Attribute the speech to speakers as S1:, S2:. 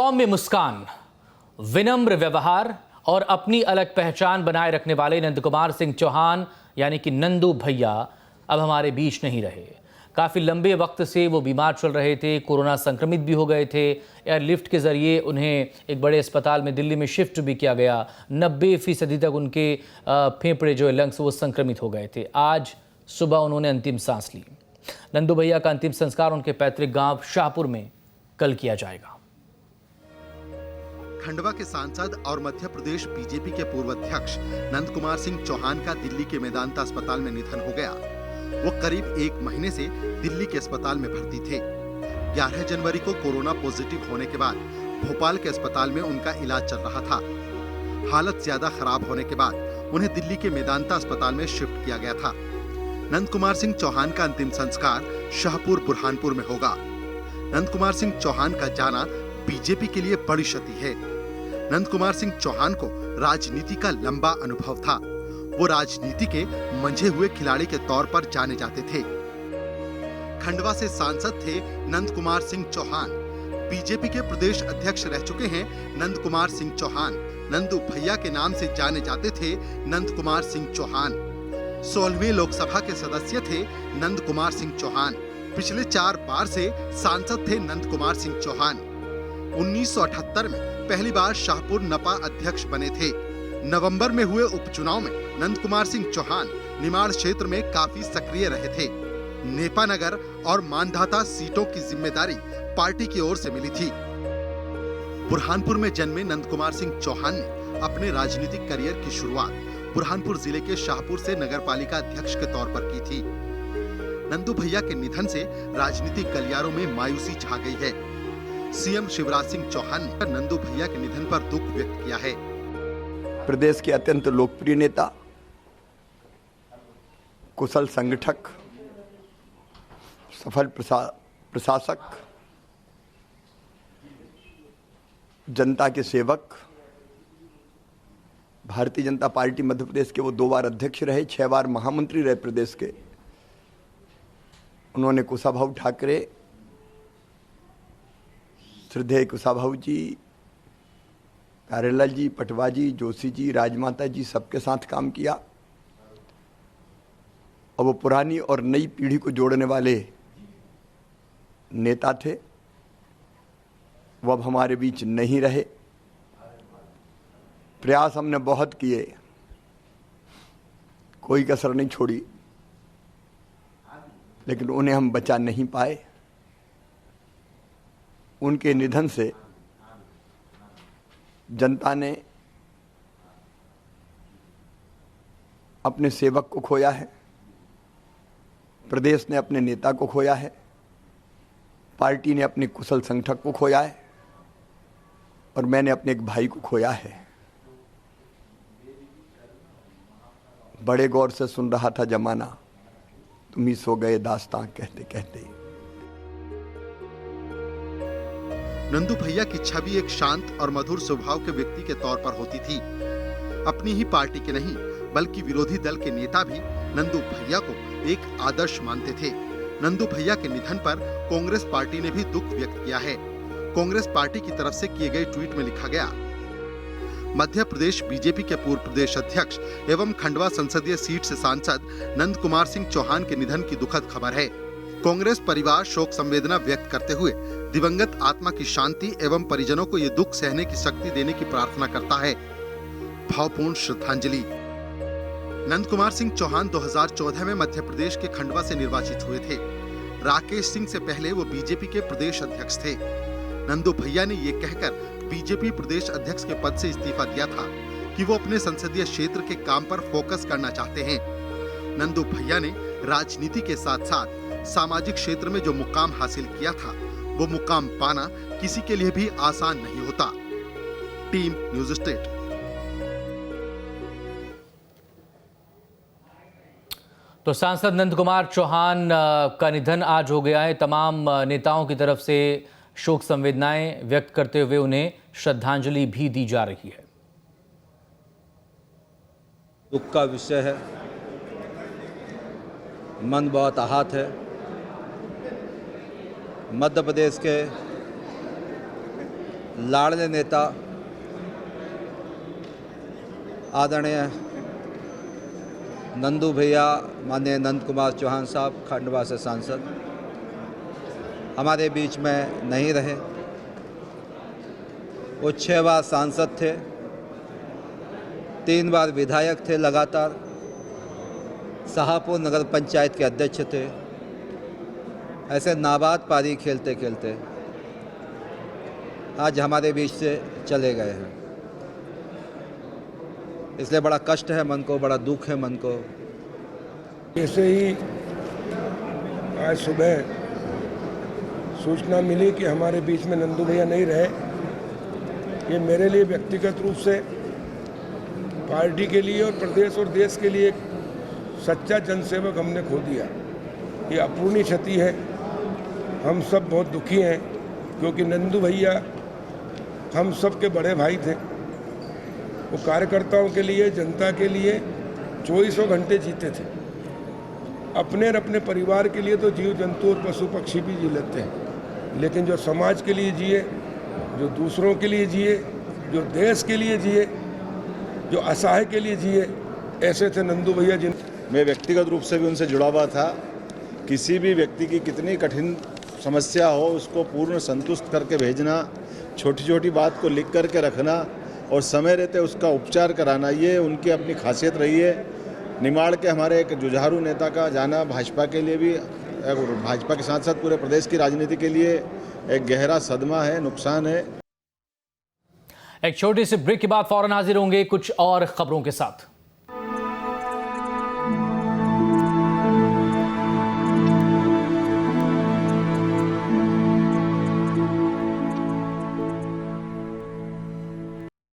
S1: सौम्य मुस्कान, विनम्र व्यवहार और अपनी अलग पहचान बनाए रखने वाले नंदकुमार सिंह चौहान यानी कि नंदू भैया अब हमारे बीच नहीं रहे। काफ़ी लंबे वक्त से वो बीमार चल रहे थे, कोरोना संक्रमित भी हो गए थे। एयरलिफ्ट के ज़रिए उन्हें एक बड़े अस्पताल में दिल्ली में शिफ्ट भी किया गया। 90% तक उनके फेफड़े जो लंग्स वो संक्रमित हो गए थे। आज सुबह उन्होंने अंतिम सांस ली। नंदू भैया का अंतिम संस्कार उनके पैतृक गांव शाहपुर में कल किया जाएगा।
S2: खंडवा के सांसद और मध्य प्रदेश बीजेपी के पूर्व अध्यक्ष नंदकुमार सिंह चौहान का दिल्ली के मेदांता अस्पताल में निधन हो गया। वो करीब 1 महीने से दिल्ली के अस्पताल में भर्ती थे। 11 जनवरी को कोरोना पॉजिटिव होने के बाद भोपाल के अस्पताल में उनका इलाज चल रहा था। हालत ज्यादा खराब होने के बाद उन्हें दिल्ली के मेदांता अस्पताल में शिफ्ट किया गया था। नंदकुमार सिंह चौहान का अंतिम संस्कार शाहपुर बुरहानपुर में होगा। नंदकुमार सिंह चौहान का जाना बीजेपी के लिए बड़ी क्षति है। नंदकुमार सिंह चौहान को राजनीति का लंबा अनुभव था। वो राजनीति के मंझे हुए खिलाड़ी के तौर पर जाने जाते थे। खंडवा से सांसद थे नंदकुमार सिंह चौहान। बीजेपी के प्रदेश अध्यक्ष रह चुके हैं नंदकुमार सिंह चौहान। नंदू भैया के नाम से जाने जाते थे नंदकुमार सिंह चौहान। 16वीं लोकसभा के सदस्य थे नंदकुमार सिंह चौहान। पिछले 4 बार से सांसद थे नंदकुमार सिंह चौहान। 1978 में पहली बार शाहपुर नपा अध्यक्ष बने थे। नवंबर में हुए उपचुनाव में नंदकुमार सिंह चौहान निमाड़ क्षेत्र में काफी सक्रिय रहे थे। नेपा नगर और मानधाता सीटों की जिम्मेदारी पार्टी की ओर से मिली थी। बुरहानपुर में जन्मे नंदकुमार सिंह चौहान ने अपने राजनीतिक करियर की शुरुआत बुरहानपुर जिले के शाहपुर से नगरपालिका अध्यक्ष के तौर पर की थी। नंदू भैया के निधन से राजनीतिक गलियारों में मायूसी छा गई है। सीएम शिवराज सिंह चौहान ने नंदू भैया के निधन पर दुख व्यक्त किया है।
S3: प्रदेश के अत्यंत लोकप्रिय नेता, कुशल संगठक, सफल प्रशासक, जनता के सेवक, भारतीय जनता पार्टी मध्य प्रदेश के वो 2 बार अध्यक्ष रहे, 6 बार महामंत्री रहे प्रदेश के। उन्होंने कुशाभाऊ ठाकरे, श्रद्धेय कुशाभाऊ जी, प्यारेलाल जी, पटवा जी, जोशी जी, राजमाता जी सबके साथ काम किया। और वो पुरानी और नई पीढ़ी को जोड़ने वाले नेता थे। वो अब हमारे बीच नहीं रहे। प्रयास हमने बहुत किए, कोई कसर नहीं छोड़ी, लेकिन उन्हें हम बचा नहीं पाए। उनके निधन से जनता ने अपने सेवक को खोया है, प्रदेश ने अपने नेता को खोया है, पार्टी ने अपने कुशल संगठक को खोया है और मैंने अपने एक भाई को खोया है। बड़े गौर से सुन रहा था जमाना, तुम ही सो गए दास्तां कहते कहते।
S2: नंदू भैया की छवि एक शांत और मधुर स्वभाव के व्यक्ति के तौर पर होती थी। अपनी ही पार्टी के नहीं बल्कि विरोधी दल के नेता भी नंदू भैया को एक आदर्श मानते थे। नंदू भैया के निधन पर कांग्रेस पार्टी ने भी दुख व्यक्त किया है। कांग्रेस पार्टी की तरफ से किए गए ट्वीट में लिखा गया, मध्य प्रदेश बीजेपी के पूर्व प्रदेश अध्यक्ष एवं खंडवा संसदीय सीट से सांसद नंदकुमार सिंह चौहान के निधन की दुखद खबर है। कांग्रेस परिवार शोक संवेदना व्यक्त करते हुए दिवंगत आत्मा की शांति एवं परिजनों को ये दुख सहने की शक्ति देने की प्रार्थना करता है। भावपूर्ण श्रद्धांजलि। नंदकुमार सिंह चौहान 2014 में मध्य प्रदेश के खंडवा से निर्वाचित हुए थे। राकेश सिंह से पहले वो बीजेपी के प्रदेश अध्यक्ष थे। नंदू भैया ने ये कहकर बीजेपी प्रदेश अध्यक्ष के पद से इस्तीफा दिया था कि वो अपने संसदीय क्षेत्र के काम पर फोकस करना चाहते हैं। नंदू भैया ने राजनीति के साथ साथ सामाजिक क्षेत्र में जो मुकाम हासिल किया था, वो मुकाम पाना किसी के लिए भी आसान नहीं होता। Team news state.
S1: तो सांसद नंदकुमार चौहान का निधन आज हो गया है। तमाम नेताओं की तरफ से शोक संवेदनाएं व्यक्त करते हुए उन्हें श्रद्धांजलि भी दी जा रही है।
S4: दुख का विषय है, मन बहुत आहत है। मध्य प्रदेश के लाडले नेता आदरणीय नंदू भैया, माननीय नंद कुमार चौहान साहब, खंडवा से सांसद, हमारे बीच में नहीं रहे। वो 6 बार सांसद थे, 3 बार विधायक थे लगातार, शाहपुर नगर पंचायत के अध्यक्ष थे। ऐसे नाबाद पारी खेलते खेलते आज हमारे बीच से चले गए हैं। इसलिए बड़ा कष्ट है मन को, बड़ा दुख है मन को।
S5: ऐसे ही आज सुबह सूचना मिली कि हमारे बीच में नंदू भैया नहीं रहे। ये मेरे लिए व्यक्तिगत रूप से, पार्टी के लिए और प्रदेश और देश के लिए एक सच्चा जनसेवक हमने खो दिया। ये अपूर्णीय क्षति है। हम सब बहुत दुखी हैं क्योंकि नंदू भैया हम सब के बड़े भाई थे। वो कार्यकर्ताओं के लिए, जनता के लिए 24 घंटे जीते थे। अपने और अपने परिवार के लिए तो जीव जंतु और पशु पक्षी भी जी लेते हैं, लेकिन जो समाज के लिए जिए, जो दूसरों के लिए जिए, जो देश के लिए जिए, जो असहाय के लिए जिए, ऐसे थे नंदू भैया। जिन
S6: मैं व्यक्तिगत रूप से भी उनसे जुड़ा हुआ था। किसी भी व्यक्ति की कितनी कठिन समस्या हो, उसको पूर्ण संतुष्ट करके भेजना, छोटी छोटी बात को लिख करके रखना और समय रहते उसका उपचार कराना, ये उनकी अपनी खासियत रही है। निमाड़ के हमारे एक जुझारू नेता का जाना भाजपा के लिए भी, भाजपा के साथ साथ पूरे प्रदेश की राजनीति के लिए एक गहरा सदमा है, नुकसान है।
S1: एक छोटी सी ब्रेक के बाद फौरन हाजिर होंगे कुछ और खबरों के साथ।